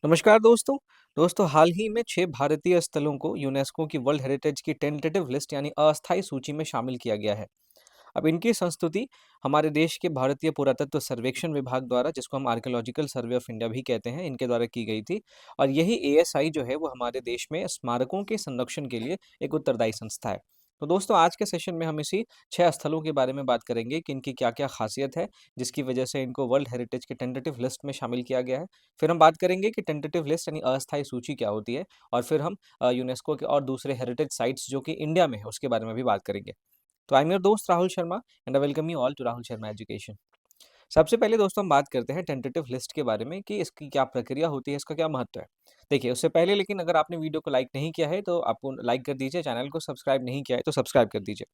नमस्कार दोस्तों। हाल ही में 6 भारतीय स्थलों को यूनेस्को की वर्ल्ड हेरिटेज की टेंटेटिव लिस्ट यानी अस्थायी सूची में शामिल किया गया है। अब इनकी संस्तुति हमारे देश के भारतीय पुरातत्व सर्वेक्षण विभाग द्वारा, जिसको हम आर्कियोलॉजिकल सर्वे ऑफ इंडिया भी कहते हैं, इनके द्वारा की गई थी। और यही एएसआई जो है वो हमारे देश में स्मारकों के संरक्षण के लिए एक उत्तरदायी संस्था है। तो दोस्तों, आज के सेशन में हम इसी 6 स्थलों के बारे में बात करेंगे कि इनकी क्या-क्या खासियत है, जिसकी वजह से इनको वर्ल्ड हेरिटेज के टेंटेटिव लिस्ट में शामिल किया गया है। फिर हम बात करेंगे कि टेंटेटिव लिस्ट यानी अस्थायी सूची क्या होती है, और फिर हम यूनेस्को के और दूसरे हेरिटेज साइट्स जो कि इंडिया में है, उसके बारे में भी बात करेंगे। तो आई एम योर दोस्त Rahul Sharma and I welcome you all to Rahul Sharma Education. सबसे पहले दोस्तों हम बात करते हैं टेंटेटिव लिस्ट के बारे में कि इसकी क्या प्रक्रिया होती है, इसका क्या महत्व है। देखिए, उससे पहले लेकिन अगर आपने वीडियो को लाइक नहीं किया है तो आपको लाइक कर दीजिए, चैनल को सब्सक्राइब नहीं किया है तो सब्सक्राइब कर दीजिए।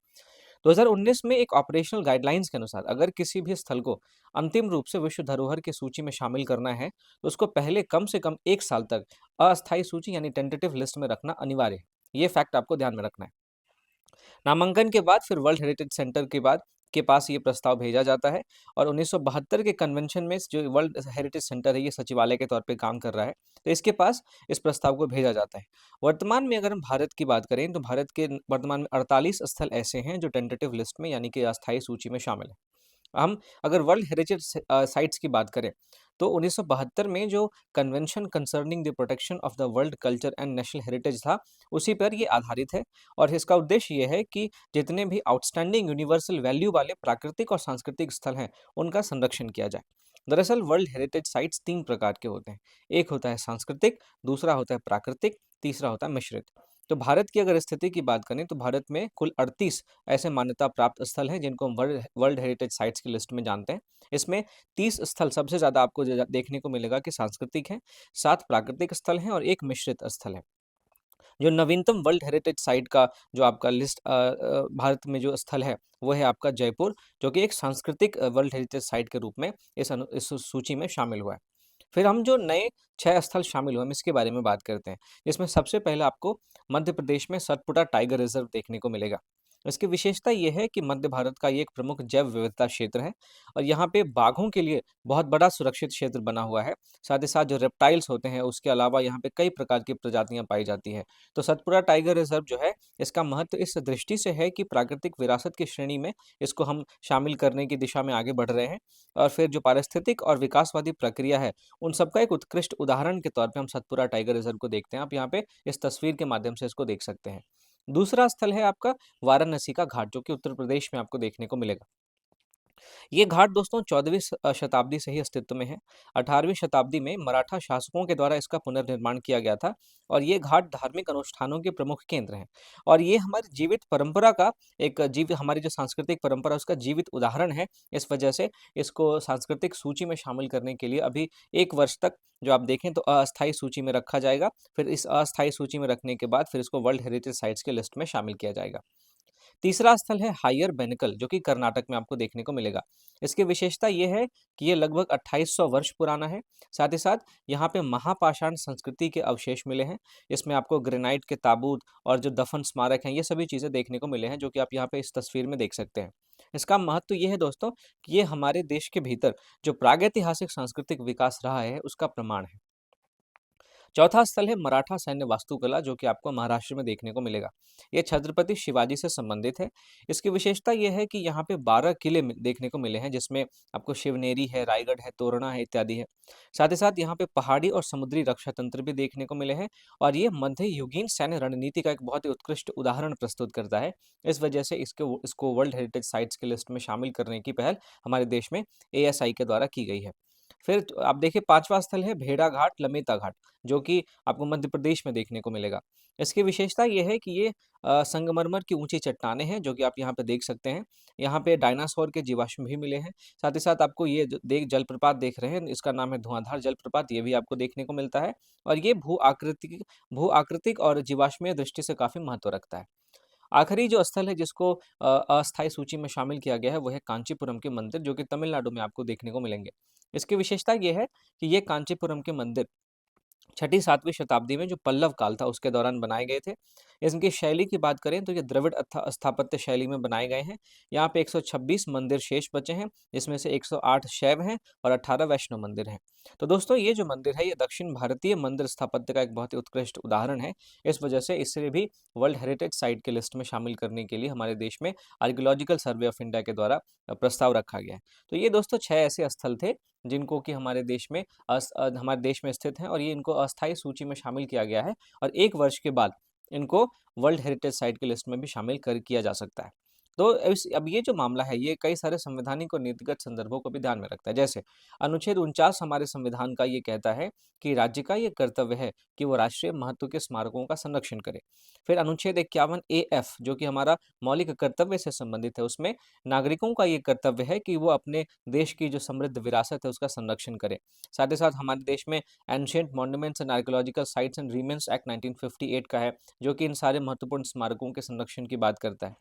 2019 में एक ऑपरेशनल गाइडलाइंस के अनुसार अगर किसी भी स्थल को अंतिम रूप से विश्व धरोहर की सूची में शामिल करना है, तो उसको पहले कम से कम 1 साल तक अस्थायी सूची यानी टेंटेटिव लिस्ट में रखना अनिवार्य है। ये फैक्ट आपको ध्यान में रखना है। नामांकन के बाद फिर वर्ल्ड हेरिटेज सेंटर के पास ये प्रस्ताव भेजा जाता है, और 1972 के कन्वेंशन में जो वर्ल्ड हेरिटेज सेंटर है, ये सचिवालय के तौर पे काम कर रहा है, तो इसके पास इस प्रस्ताव को भेजा जाता है। वर्तमान में अगर हम भारत की बात करें तो भारत के वर्तमान में 48 स्थल ऐसे हैं जो टेंटेटिव लिस्ट में यानी कि अस्थायी सूची में शामिल है। हम अगर वर्ल्ड हेरिटेज साइट्स की बात करें तो 1972 में जो convention concerning the protection of the world culture and national heritage था, उसी पर ये आधारित है। और इसका उद्देश्य ये है कि जितने भी आउटस्टैंडिंग यूनिवर्सल वैल्यू वाले प्राकृतिक और सांस्कृतिक स्थल हैं, उनका संरक्षण किया जाए। दरअसल वर्ल्ड हेरिटेज साइट्स 3 प्रकार के होते हैं। एक होता है सांस्कृतिक, दूसरा होता है प्राकृतिक, तीसरा होता है मिश्रित। तो भारत की अगर स्थिति की बात करें तो भारत में कुल 38 ऐसे मान्यता प्राप्त स्थल हैं जिनको हम वर्ल्ड वर्ल्ड हेरिटेज साइट्स की लिस्ट में जानते हैं। इसमें 30 स्थल सबसे ज़्यादा आपको देखने को मिलेगा कि सांस्कृतिक हैं, 7 प्राकृतिक स्थल हैं और 1 मिश्रित स्थल है। जो नवीनतम वर्ल्ड हेरिटेज साइट का जो आपका लिस्ट भारत में जो स्थल है, वो है आपका जयपुर, जो कि एक सांस्कृतिक वर्ल्ड हेरिटेज साइट के रूप में इस सूची में शामिल हुआ है। फिर हम जो नए 6 स्थल शामिल हुए, हम इसके बारे में बात करते हैं। इसमें सबसे पहले आपको मध्य प्रदेश में सतपुड़ा टाइगर रिज़र्व देखने को मिलेगा। इसकी विशेषता ये है कि मध्य भारत का ये एक प्रमुख जैव विविधता क्षेत्र है, और यहाँ पे बाघों के लिए बहुत बड़ा सुरक्षित क्षेत्र बना हुआ है। साथ ही साथ जो रेप्टाइल्स होते हैं, उसके अलावा यहाँ पे कई प्रकार की प्रजातियाँ पाई जाती हैं। तो सतपुड़ा टाइगर रिज़र्व जो है, इसका महत्व इस दृष्टि से है कि प्राकृतिक विरासत की श्रेणी में इसको हम शामिल करने की दिशा में आगे बढ़ रहे हैं। और फिर जो पारिस्थितिक और विकासवादी प्रक्रिया है, उन सबका एक उत्कृष्ट उदाहरण के तौर पे हम सतपुड़ा टाइगर रिज़र्व को देखते हैं। आप यहाँ पे इस तस्वीर के माध्यम से इसको देख सकते हैं। दूसरा स्थल है आपका वाराणसी का घाट, जो कि उत्तर प्रदेश में आपको देखने को मिलेगा। ये घाट दोस्तों 14वीं शताब्दी से ही अस्तित्व में है। 18वीं शताब्दी में मराठा शासकों के द्वारा इसका पुनर्निर्माण किया गया था, और ये घाट धार्मिक अनुष्ठानों के प्रमुख केंद्र हैं। और ये हमारी जीवित परंपरा का हमारी जो सांस्कृतिक परंपरा है, उसका जीवित उदाहरण है। इस वजह से इसको सांस्कृतिक सूची में शामिल करने के लिए अभी 1 वर्ष तक जो आप देखें तो अस्थायी सूची में रखा जाएगा। फिर इस अस्थायी सूची में रखने के बाद फिर इसको वर्ल्ड हेरिटेज साइट्स की लिस्ट में शामिल किया जाएगा। तीसरा स्थल है हायर बेनिकल, जो कि कर्नाटक में आपको देखने को मिलेगा। इसकी विशेषता ये है कि ये लगभग 2800 वर्ष पुराना है। साथ ही साथ यहाँ पे महापाषाण संस्कृति के अवशेष मिले हैं। इसमें आपको ग्रेनाइट के ताबूत और जो दफन स्मारक हैं, ये सभी चीज़ें देखने को मिले हैं, जो कि आप यहाँ पे इस तस्वीर में देख सकते हैं। इसका महत्व ये है दोस्तों कि ये हमारे देश के भीतर जो प्रागैतिहासिक सांस्कृतिक विकास रहा है, उसका प्रमाण है। चौथा स्थल है मराठा सैन्य वास्तुकला, जो कि आपको महाराष्ट्र में देखने को मिलेगा। ये छत्रपति शिवाजी से संबंधित है। इसकी विशेषता ये है कि यहाँ पे 12 किले देखने को मिले हैं, जिसमें आपको शिवनेरी है, रायगढ़ है, तोरणा है, इत्यादि है। साथ ही साथ यहाँ पे पहाड़ी और समुद्री रक्षा तंत्र भी देखने को मिले हैं, और ये मध्ययुगीन सैन्य रणनीति का एक बहुत ही उत्कृष्ट उदाहरण प्रस्तुत करता है। इस वजह से इसको वर्ल्ड हेरिटेज साइट्स की लिस्ट में शामिल करने की पहल हमारे देश में एएसआई के द्वारा की गई है। फिर आप देखिए, 5वां स्थल है भेड़ाघाट, लमेता घाट, जो कि आपको मध्य प्रदेश में देखने को मिलेगा। इसकी विशेषता ये है कि ये संगमरमर की ऊँची चट्टानें हैं, जो कि आप यहाँ पे देख सकते हैं। यहाँ पे डायनासोर के जीवाश्म भी मिले हैं। साथ ही साथ आपको ये ज देख जलप्रपात देख रहे हैं, इसका नाम है धुआँधार जलप्रपात, ये भी आपको देखने को मिलता है। और ये भू-आकृतिक और जीवाश्मीय दृष्टि से काफ़ी महत्व रखता है। आखिरी जो स्थल है जिसको अस्थायी सूची में शामिल किया गया है, वो है कांचीपुरम के मंदिर, जो कि तमिलनाडु में आपको देखने को मिलेंगे। इसकी विशेषता ये है कि ये कांचीपुरम के मंदिर छठी 7वीं शताब्दी में जो पल्लव काल था उसके दौरान बनाए गए थे। इनकी शैली की बात करें तो ये द्रविड़ स्थापत्य शैली में बनाए गए हैं। यहाँ पे 126 मंदिर शेष बचे हैं, जिसमें से 108 शैव हैं और 18 वैष्णव मंदिर हैं। तो दोस्तों ये जो मंदिर है ये दक्षिण भारतीय मंदिर स्थापत्य का एक बहुत ही उत्कृष्ट उदाहरण है। इस वजह से इसे भी वर्ल्ड हेरिटेज साइट के लिस्ट में शामिल करने के लिए हमारे देश में आर्कियोलॉजिकल सर्वे ऑफ इंडिया के द्वारा प्रस्ताव रखा गया है। तो ये दोस्तों 6 ऐसे स्थल थे जिनको कि हमारे देश में स्थित हैं और ये इनको अस्थायी सूची में शामिल किया गया है और 1 वर्ष के बाद इनको वर्ल्ड हेरिटेज साइट की लिस्ट में भी शामिल कर किया जा सकता है। तो अब ये जो मामला है ये कई सारे संवैधानिक और नीतिगत संदर्भों को भी ध्यान में रखता है। जैसे अनुच्छेद 49 हमारे संविधान का ये कहता है कि राज्य का ये कर्तव्य है कि वो राष्ट्रीय महत्व के स्मारकों का संरक्षण करे। फिर अनुच्छेद 51 एफ जो कि हमारा मौलिक कर्तव्य से संबंधित है, उसमें नागरिकों का ये कर्तव्य है कि वो अपने देश की जो समृद्ध विरासत है उसका संरक्षण करें। साथ ही साथ हमारे देश में ancient monuments and archaeological sites and remains act 1958 का है, जो कि इन सारे महत्वपूर्ण स्मारकों के संरक्षण की बात करता है।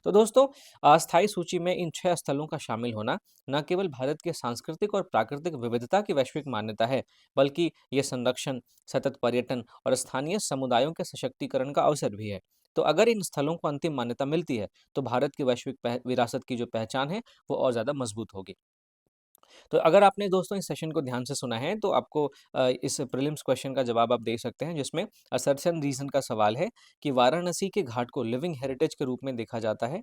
तो दोस्तों, अस्थायी सूची में इन 6 स्थलों का शामिल होना न केवल भारत के सांस्कृतिक और प्राकृतिक विविधता की वैश्विक मान्यता है, बल्कि ये संरक्षण, सतत पर्यटन और स्थानीय समुदायों के सशक्तिकरण का अवसर भी है। तो अगर इन स्थलों को अंतिम मान्यता मिलती है, तो भारत की वैश्विक विरासत की जो पहचान है, वो और ज़्यादा मजबूत होगी। तो अगर आपने दोस्तों इस सेशन को ध्यान से सुना है तो आपको इस प्रीलिम्स क्वेश्चन का जवाब आप दे सकते हैं, जिसमें असर्शन रीजन का सवाल है कि वाराणसी के घाट को लिविंग हेरिटेज के रूप में देखा जाता है।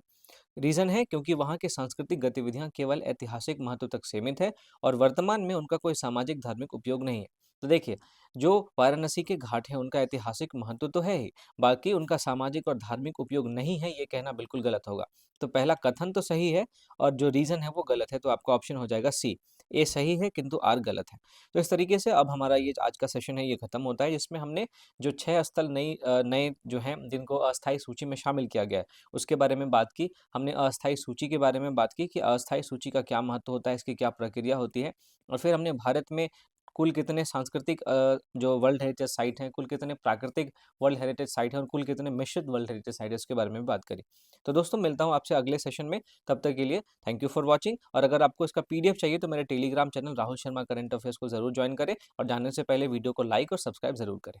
रीज़न है क्योंकि वहाँ की सांस्कृतिक गतिविधियाँ केवल ऐतिहासिक महत्व तक सीमित है और वर्तमान में उनका कोई सामाजिक धार्मिक उपयोग नहीं है। तो देखिए, जो वाराणसी के घाट हैं उनका ऐतिहासिक महत्व तो है ही, बाकी उनका सामाजिक और धार्मिक उपयोग नहीं है ये कहना बिल्कुल गलत होगा। तो पहला कथन तो सही है और जो रीज़न है वो गलत है, तो आपका ऑप्शन हो जाएगा सी। ए सही है किंतु आर गलत है। तो इस तरीके से अब हमारा ये आज का सेशन है ये खत्म होता है, जिसमें हमने जो 6 स्थल नए जो हैं जिनको अस्थायी सूची में शामिल किया गया है, उसके बारे में बात की। हमने अस्थायी सूची के बारे में बात की कि अस्थायी सूची का क्या महत्व होता है, इसकी क्या प्रक्रिया होती है और फिर हमने भारत में कुल कितने सांस्कृतिक जो वर्ल्ड हेरिटेज साइट हैं, कुल कितने प्राकृतिक वर्ल्ड हेरिटेज साइट हैं और कुल कितने मिश्रित वर्ल्ड हेरिटेज साइट है, इसके बारे में भी बात करी। तो दोस्तों मिलता हूँ आपसे अगले सेशन में, तब तक के लिए थैंक यू फॉर वॉचिंग। और अगर आपको इसका पीडीएफ चाहिए तो मेरे Telegram channel Rahul Sharma current affairs को जरूर ज्वाइन करें और जानने से पहले वीडियो को लाइक और सब्सक्राइब जरूर करें।